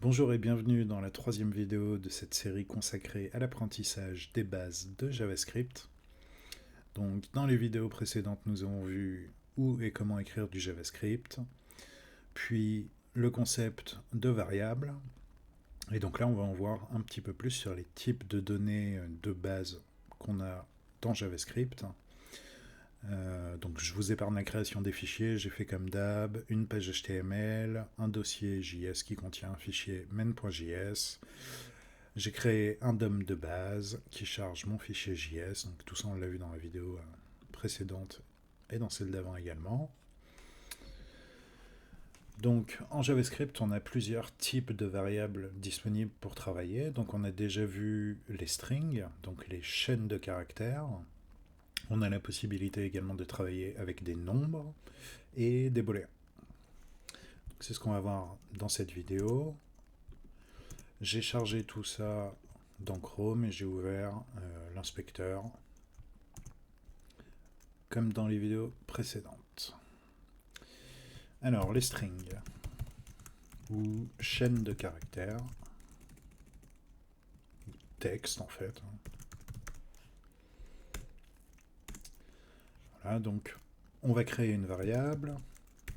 Bonjour et bienvenue dans la troisième vidéo de cette série consacrée à l'apprentissage des bases de JavaScript. Donc, dans les vidéos précédentes, nous avons vu où et comment écrire du JavaScript, puis le concept de variables. Et donc là, on va en voir un petit peu plus sur les types de données de base qu'on a dans JavaScript. Donc je vous épargne la création des fichiers, j'ai fait comme d'hab, une page HTML, un dossier JS qui contient un fichier main.js, j'ai créé un DOM de base qui charge mon fichier JS, donc tout ça on l'a vu dans la vidéo précédente et dans celle d'avant également. Donc en JavaScript, on a plusieurs types de variables disponibles pour travailler. Donc on a déjà vu les strings, donc les chaînes de caractères. On a la possibilité également de travailler avec des nombres et des booléens. C'est ce qu'on va voir dans cette vidéo. J'ai chargé tout ça dans Chrome et j'ai ouvert l'inspecteur comme dans les vidéos précédentes. Alors, les strings, ou chaînes de caractères, texte en fait. Voilà, donc on va créer une variable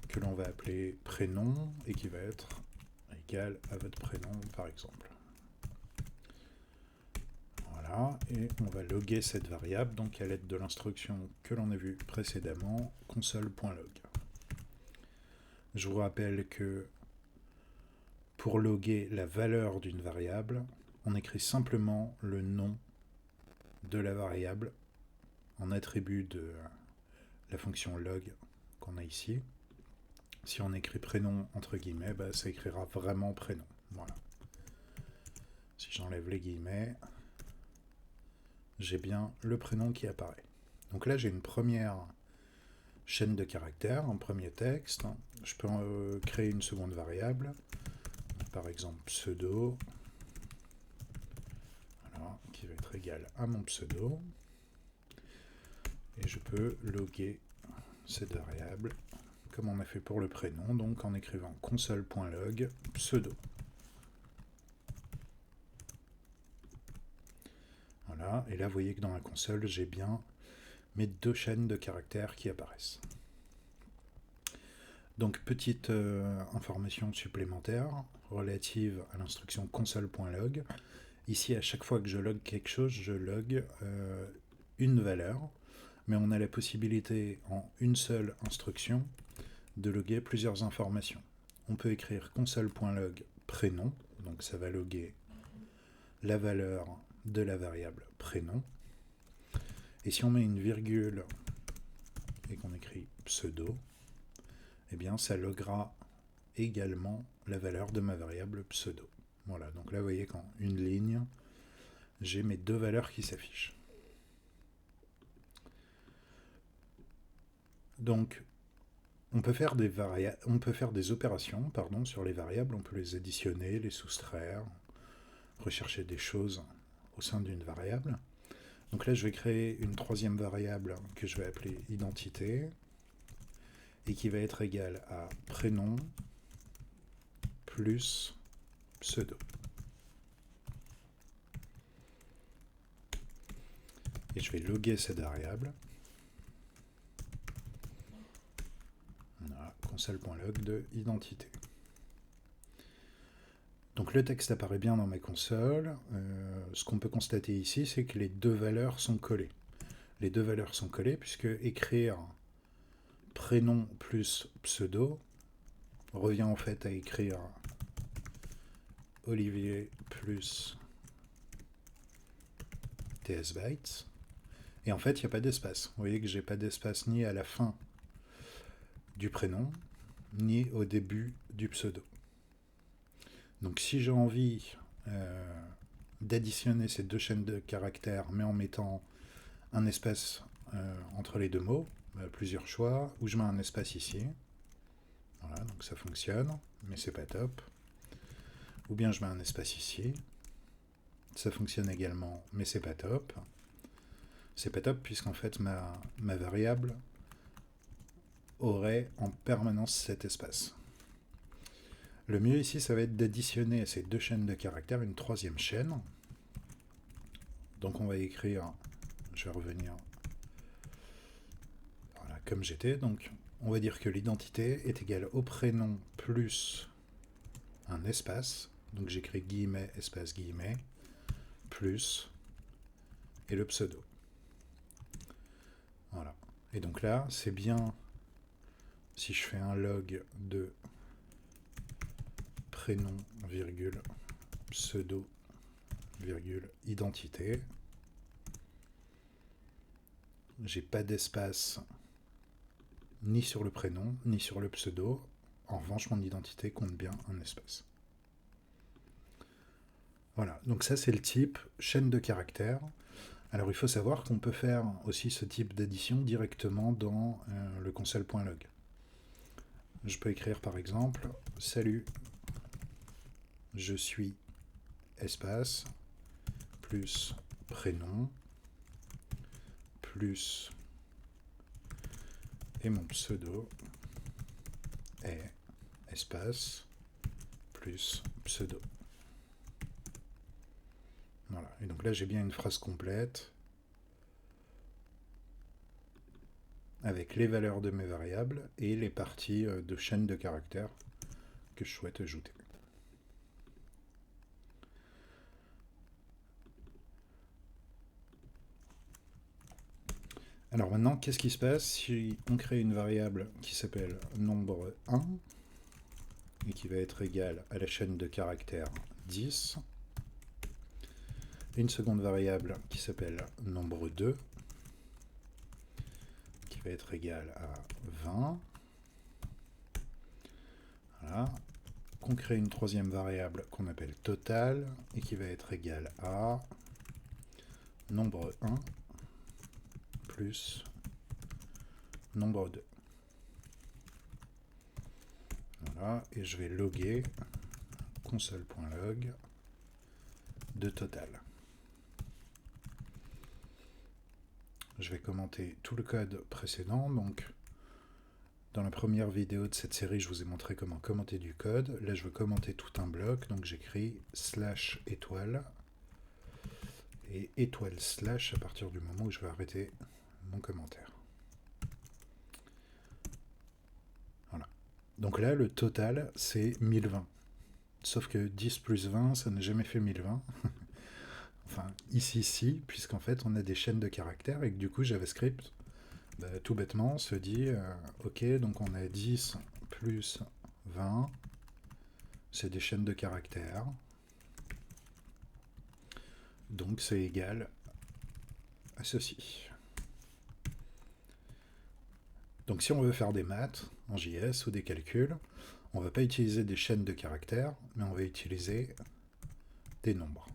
que l'on va appeler prénom et qui va être égal à votre prénom par exemple. Voilà, et on va loguer cette variable donc à l'aide de l'instruction que l'on a vue précédemment, console.log. Je vous rappelle que pour loguer la valeur d'une variable, on écrit simplement le nom de la variable en attribut de la fonction log qu'on a ici. Si on écrit prénom entre guillemets, ça écrira vraiment prénom. Voilà. Si j'enlève les guillemets, j'ai bien le prénom qui apparaît. Donc là, j'ai une première chaîne de caractères, un premier texte. Je peux créer une seconde variable, par exemple pseudo, voilà, qui va être égal à mon pseudo. Et je peux loguer cette variable comme on a fait pour le prénom, donc en écrivant console.log pseudo. Voilà, et là vous voyez que dans la console, j'ai bien mes deux chaînes de caractères qui apparaissent. Donc petite information supplémentaire relative à l'instruction console.log. Ici, à chaque fois que je log quelque chose, je log une valeur, mais on a la possibilité en une seule instruction de loguer plusieurs informations. On peut écrire console.log prénom, donc ça va loguer la valeur de la variable prénom. Et si on met une virgule et qu'on écrit pseudo, eh bien ça loguera également la valeur de ma variable pseudo. Voilà, donc là vous voyez qu'en une ligne, j'ai mes deux valeurs qui s'affichent. Donc on peut faire des opérations sur les variables, on peut les additionner, les soustraire, rechercher des choses au sein d'une variable. Donc là, je vais créer une troisième variable que je vais appeler identité et qui va être égale à prénom plus pseudo. Et je vais loguer cette variable. Voilà, console.log de identité. Donc le texte apparaît bien dans ma console. Ce qu'on peut constater ici, c'est que les deux valeurs sont collées. Les deux valeurs sont collées puisque écrire prénom plus pseudo revient en fait à écrire Olivier plus tsbytes. Et en fait, il n'y a pas d'espace. Vous voyez que j'ai pas d'espace ni à la fin du prénom, ni au début du pseudo. Donc si j'ai envie d'additionner ces deux chaînes de caractères, mais en mettant un espace entre les deux mots, plusieurs choix, ou je mets un espace ici. Voilà, donc ça fonctionne, mais c'est pas top. Ou bien je mets un espace ici. Ça fonctionne également, mais c'est pas top. C'est pas top puisqu'en fait ma variable aurait en permanence cet espace. Le mieux ici, ça va être d'additionner à ces deux chaînes de caractères une troisième chaîne. Donc on va écrire, je vais revenir voilà, comme j'étais. Donc on va dire que l'identité est égale au prénom plus un espace. Donc j'écris guillemets, espace, guillemets, plus, et le pseudo. Voilà. Et donc là, c'est bien, si je fais un log de prénom, virgule, pseudo, virgule, identité, j'ai pas d'espace ni sur le prénom, ni sur le pseudo. En revanche, mon identité compte bien un espace. Voilà, donc ça c'est le type chaîne de caractères. Alors il faut savoir qu'on peut faire aussi ce type d'addition directement dans le console.log. Je peux écrire par exemple « Salut, je suis espace plus prénom plus et mon pseudo est espace plus pseudo ». Voilà, et donc là j'ai bien une phrase complète avec les valeurs de mes variables et les parties de chaîne de caractères que je souhaite ajouter. Alors maintenant, qu'est-ce qui se passe si on crée une variable qui s'appelle nombre 1 et qui va être égale à la chaîne de caractères 10, et une seconde variable qui s'appelle nombre 2 qui va être égale à 20. Voilà. Qu'on crée une troisième variable qu'on appelle total et qui va être égale à nombre 1 plus nombre 2. Voilà, et je vais loguer console.log de total. Je vais commenter tout le code précédent. Donc, dans la première vidéo de cette série, je vous ai montré comment commenter du code. Là, je veux commenter tout un bloc. Donc, j'écris / étoile et étoile / à partir du moment où je vais arrêter mon commentaire. Voilà. Donc là, le total, c'est 1020. Sauf que 10 plus 20, ça n'a jamais fait 1020. Enfin, ici, si, puisqu'en fait, on a des chaînes de caractères et que du coup, JavaScript, tout bêtement, se dit, ok, donc on a 10 plus 20, c'est des chaînes de caractères, donc c'est égal à ceci. Donc si on veut faire des maths en JS ou des calculs, on ne va pas utiliser des chaînes de caractères, mais on va utiliser des nombres.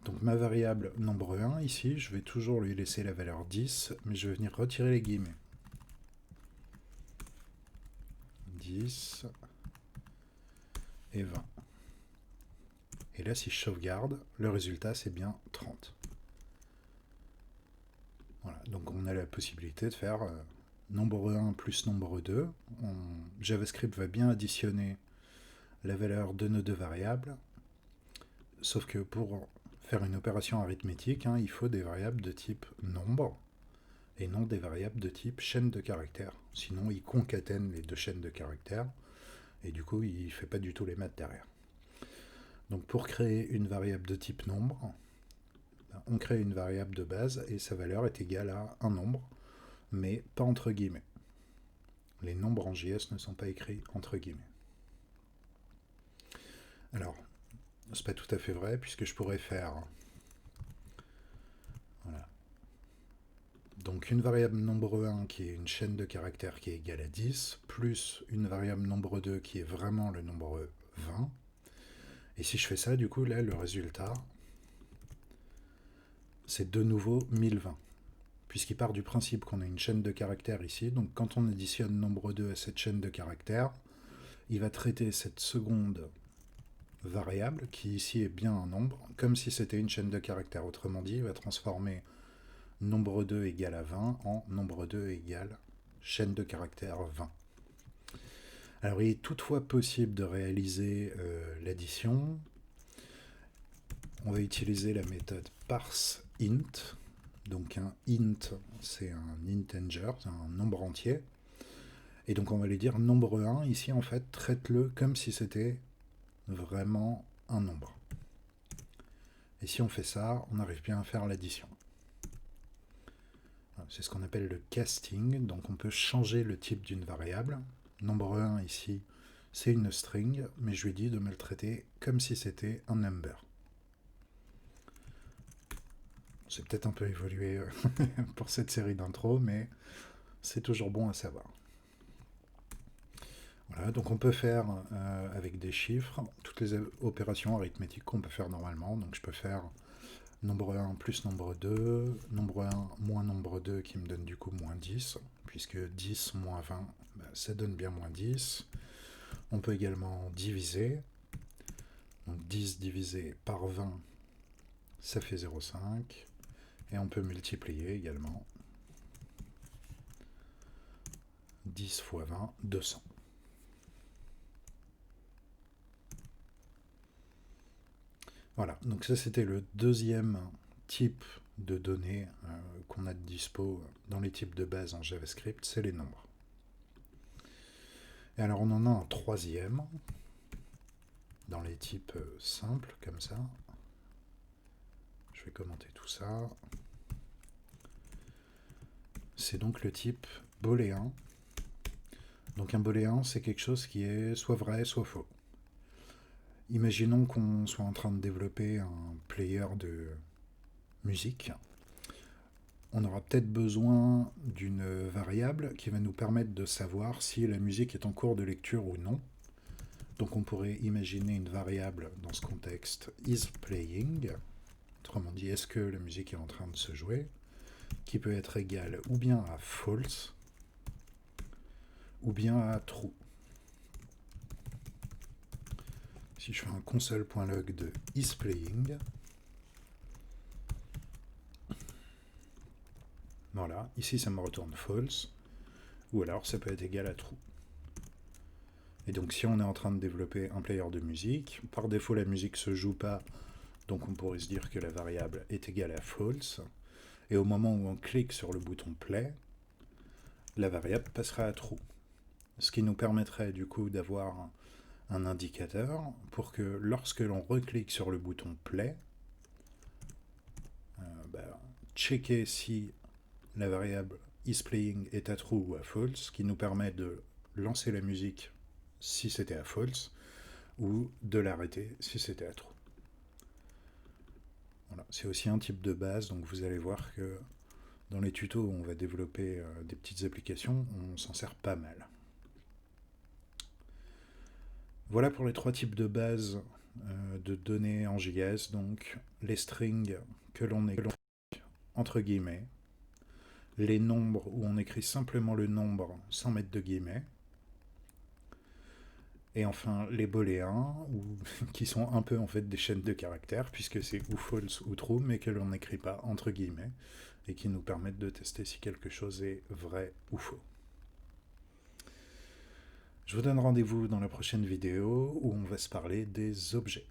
Donc ma variable nombre 1, ici, je vais toujours lui laisser la valeur 10, mais je vais venir retirer les guillemets. 10 et 20. Et là, si je sauvegarde, le résultat, c'est bien 30. Voilà, donc on a la possibilité de faire nombre 1 plus nombre 2. JavaScript va bien additionner la valeur de nos deux variables, sauf que pour faire une opération arithmétique, il faut des variables de type nombre, et non des variables de type chaîne de caractères. Sinon, il concatène les deux chaînes de caractères, et du coup, il ne fait pas du tout les maths derrière. Donc pour créer une variable de type nombre, on crée une variable de base, et sa valeur est égale à un nombre, mais pas entre guillemets. Les nombres en JS ne sont pas écrits entre guillemets. Alors, c'est pas tout à fait vrai, puisque je pourrais faire... Voilà. Donc une variable nombre 1 qui est une chaîne de caractères qui est égale à 10, plus une variable nombre 2 qui est vraiment le nombre 20. Et si je fais ça, du coup, là, le résultat, c'est de nouveau 1020. Puisqu'il part du principe qu'on a une chaîne de caractères ici, donc quand on additionne nombre 2 à cette chaîne de caractères, il va traiter cette seconde variable, qui ici est bien un nombre, comme si c'était une chaîne de caractères. Autrement dit, il va transformer nombre 2 égale à 20 en nombre 2 égale chaîne de caractères 20. Alors, il est toutefois possible de réaliser l'addition. On va utiliser la méthode parseInt. Donc un int, c'est un integer, c'est un nombre entier. Et donc on va lui dire nombre 1, ici en fait, traite-le comme si c'était vraiment un nombre. Et si on fait ça, on arrive bien à faire l'addition. C'est ce qu'on appelle le casting, donc on peut changer le type d'une variable. Nombre 1 ici, c'est une string, mais je lui dis de me le traiter comme si c'était un number. C'est peut-être un peu évolué pour cette série d'intro, mais c'est toujours bon à savoir. Voilà, donc on peut faire avec des chiffres toutes les opérations arithmétiques qu'on peut faire normalement. Donc je peux faire nombre 1 plus nombre 2, nombre 1 moins nombre 2 qui me donne du coup moins 10, puisque 10 moins 20, ça donne bien moins 10. On peut également diviser. Donc 10 divisé par 20, ça fait 0,5. Et on peut multiplier également. 10 fois 20, 200. Voilà, donc ça c'était le deuxième type de données qu'on a de dispo dans les types de base en JavaScript, c'est les nombres. Et alors on en a un troisième, dans les types simples, comme ça. Je vais commenter tout ça. C'est donc le type booléen. Donc un booléen, c'est quelque chose qui est soit vrai, soit faux. Imaginons qu'on soit en train de développer un player de musique. On aura peut-être besoin d'une variable qui va nous permettre de savoir si la musique est en cours de lecture ou non. Donc on pourrait imaginer une variable dans ce contexte isPlaying, autrement dit, est-ce que la musique est en train de se jouer, qui peut être égale ou bien à false, ou bien à true. Si je fais un console.log de isPlaying, voilà, ici ça me retourne false, ou alors ça peut être égal à true. Et donc si on est en train de développer un player de musique, par défaut la musique ne se joue pas, donc on pourrait se dire que la variable est égale à false, et au moment où on clique sur le bouton play, la variable passera à true. Ce qui nous permettrait du coup d'avoir un indicateur pour que lorsque l'on reclique sur le bouton play, checker si la variable isPlaying est à true ou à false, ce qui nous permet de lancer la musique si c'était à false, ou de l'arrêter si c'était à true. Voilà. C'est aussi un type de base, donc vous allez voir que dans les tutos où on va développer des petites applications, on s'en sert pas mal. Voilà pour les trois types de base de données en JS, donc les strings que l'on écrit entre guillemets, les nombres où on écrit simplement le nombre sans mettre de guillemets, et enfin les booléens, qui sont un peu en fait des chaînes de caractères, puisque c'est ou false ou true, mais que l'on n'écrit pas entre guillemets, et qui nous permettent de tester si quelque chose est vrai ou faux. Je vous donne rendez-vous dans la prochaine vidéo où on va se parler des objets.